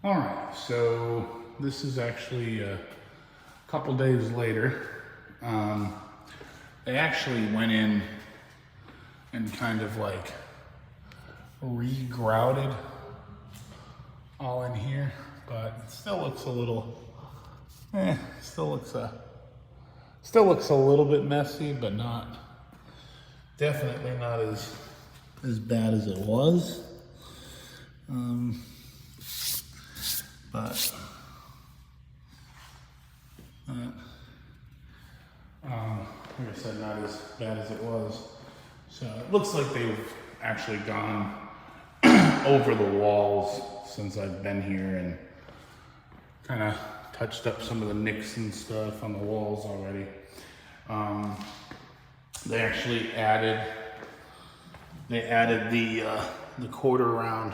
All right, so this is actually a couple days later. They actually went in and kind of like re-grouted all in here, but it still looks a little, still looks a little bit messy, but definitely not as bad as it was. But like I said, not as bad as it was. So it looks like they've actually gone over the walls since I've been here and kind of touched up some of the nicks and stuff on the walls already. They actually added the quarter round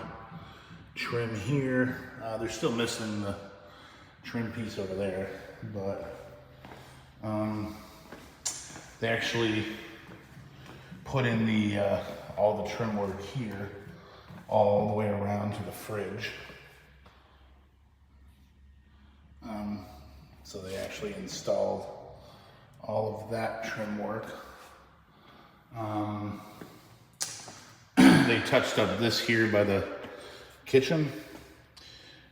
trim here. They're still missing the trim piece over there, but they actually put in all the trim work here all the way around to the fridge. So they actually installed all of that trim work. They touched up this here by the kitchen.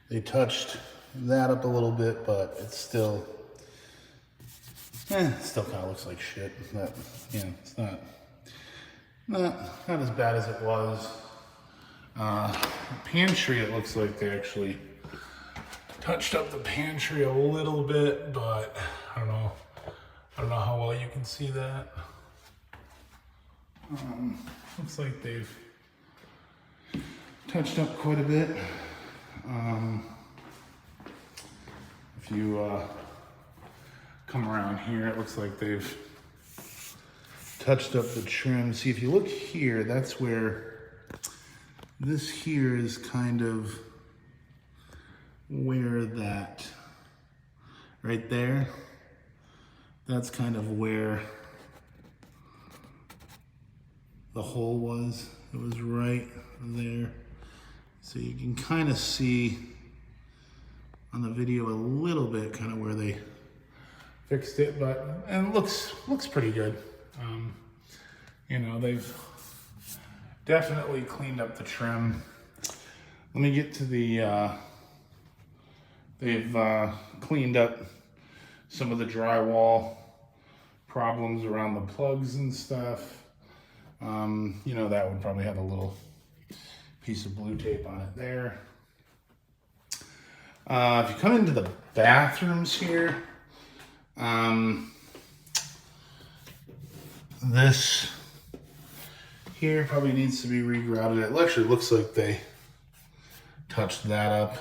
They touched that up a little bit, but it's still kind of looks like shit. But it's not as bad as it was. The pantry, it looks like they actually touched up the pantry a little bit, but I don't know how well you can see that. Looks like they've touched up quite a bit. If you come around here, it looks like they've touched up the trim. See, if you look here, that's where this here is kind of where that, right there, that's kind of where the hole was. It was right there. So you can kind of see on the video a little bit kind of where they fixed it, and it looks pretty good. They've definitely cleaned up the trim. Let me get to they've cleaned up some of the drywall problems around the plugs and stuff. That would probably have a little piece of blue tape on it there. If you come into the bathrooms here, this here probably needs to be regrouted. It actually looks like they touched that up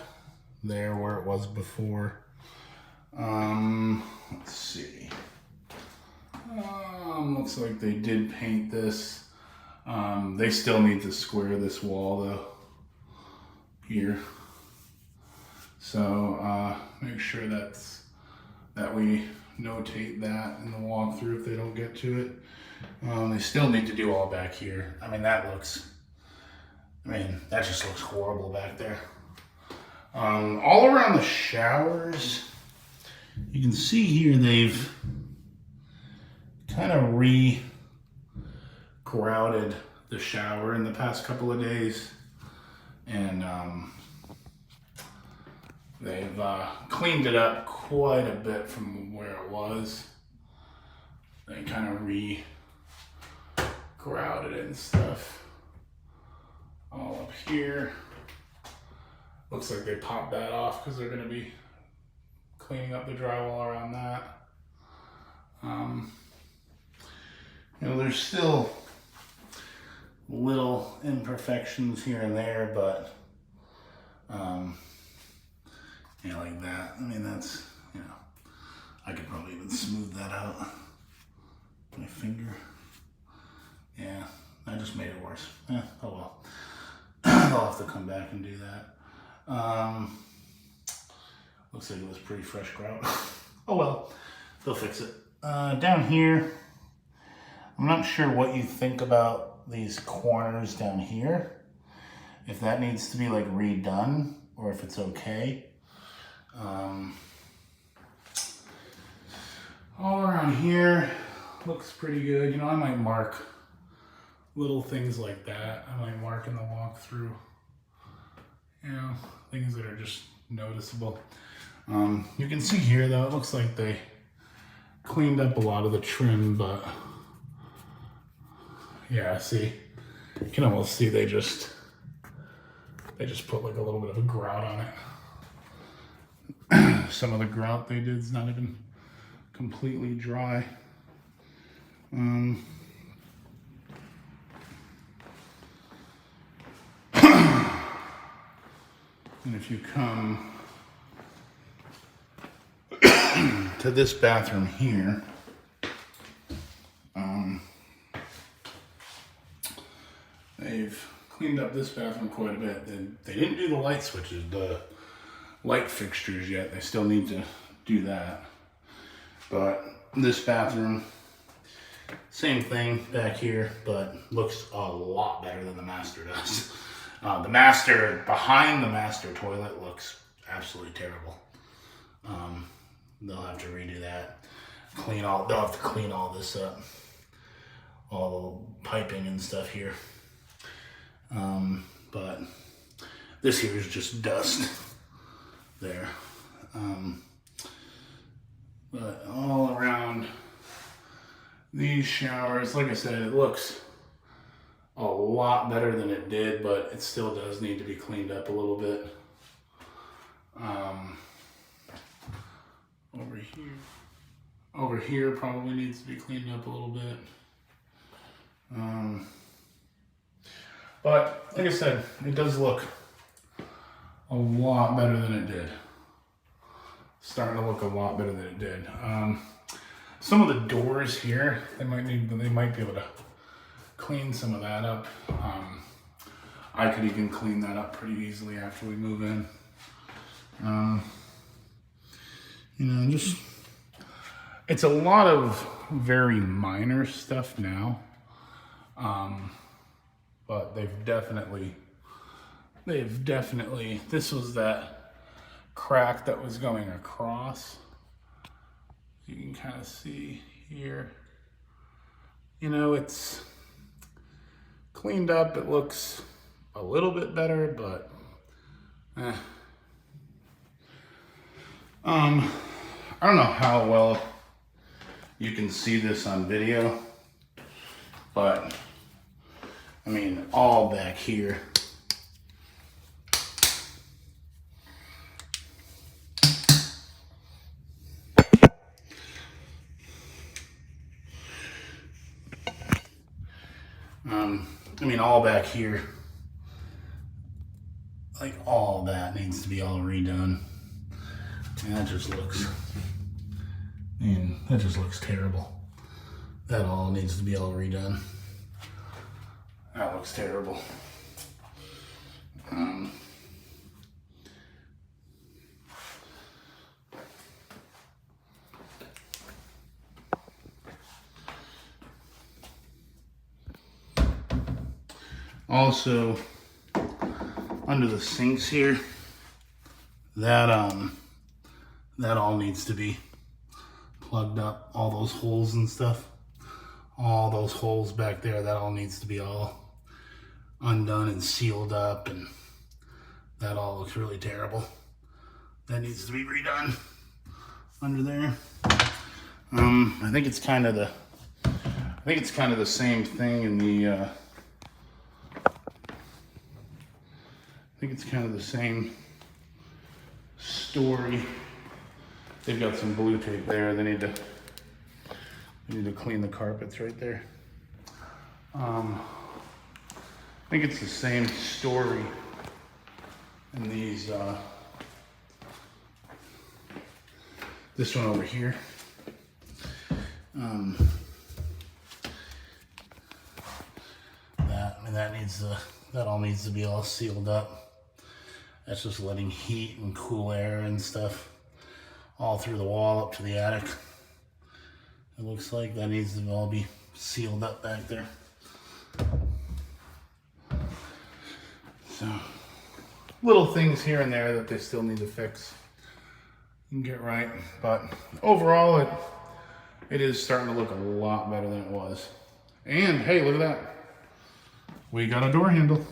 there where it was before. Let's see. Looks like they did paint this. They still need to square this wall though, here. So make sure that we notate that in the walkthrough if they don't get to it. They still need to do all back here. That just looks horrible back there. All around the showers, you can see here they've kind of re-grouted the shower in the past couple of days, and they've cleaned it up quite a bit from where it was. They kind of re-grouted it and stuff all up here. Looks like they popped that off because they're going to be cleaning up the drywall around that. There's still little imperfections here and there, but like that. That's, I could probably even smooth that out with my finger. Yeah, I just made it worse. Oh well. I'll have to come back and do that. Looks like it was pretty fresh grout. Oh well, they'll fix it. Down here, I'm not sure what you think about these corners down here. If that needs to be like redone, or if it's okay. All around here looks pretty good. You know, I might mark little things like that. I might mark in the walkthrough, you know, things that are just noticeable. You can see here though, it looks like they cleaned up a lot of the trim, but yeah, see, you can almost see they just put like a little bit of a grout on it. Some of the grout they did is not even completely dry. And if you come to this bathroom here, they've cleaned up this bathroom quite a bit. They didn't do the light switches, the light fixtures yet. They still need to do that. But this bathroom, same thing back here, but looks a lot better than the master does. The master, behind the master toilet, looks absolutely terrible. They'll have to redo that. They'll have to clean all this up. All the piping and stuff here. But this here is just dust there. But all around these showers, like I said, it looks a lot better than it did, but it still does need to be cleaned up a little bit. Over here probably needs to be cleaned up a little bit. But like I said, it does look a lot better than it did. Starting to look a lot better than it did. Some of the doors here, they might be able to clean some of that up. I could even clean that up pretty easily after we move in. You know, just, it's a lot of very minor stuff now. But they've definitely, this was that crack that was going across. You can kind of see here, you know, it's cleaned up. It looks a little bit better, but I don't know how well you can see this on video, but I mean, all back here. I mean, all back here, like all that needs to be all redone. And that just looks, that just looks terrible. That all needs to be all redone. That looks terrible. Also, under the sinks here, that all needs to be plugged up. All those holes and stuff, all those holes back there, that all needs to be all undone and sealed up, and that all looks really terrible. That needs to be redone under there. I think it's kind of the same thing in the I think it's kind of the same story. They've got some blue tape there. They need to clean the carpets right there. I think it's the same story in these, this one over here. That all needs to be all sealed up. That's just letting heat and cool air and stuff all through the wall up to the attic. It looks like that needs to all be sealed up back there. So, little things here and there that they still need to fix and get right. But overall, it is starting to look a lot better than it was. And hey, look at that. We got a door handle.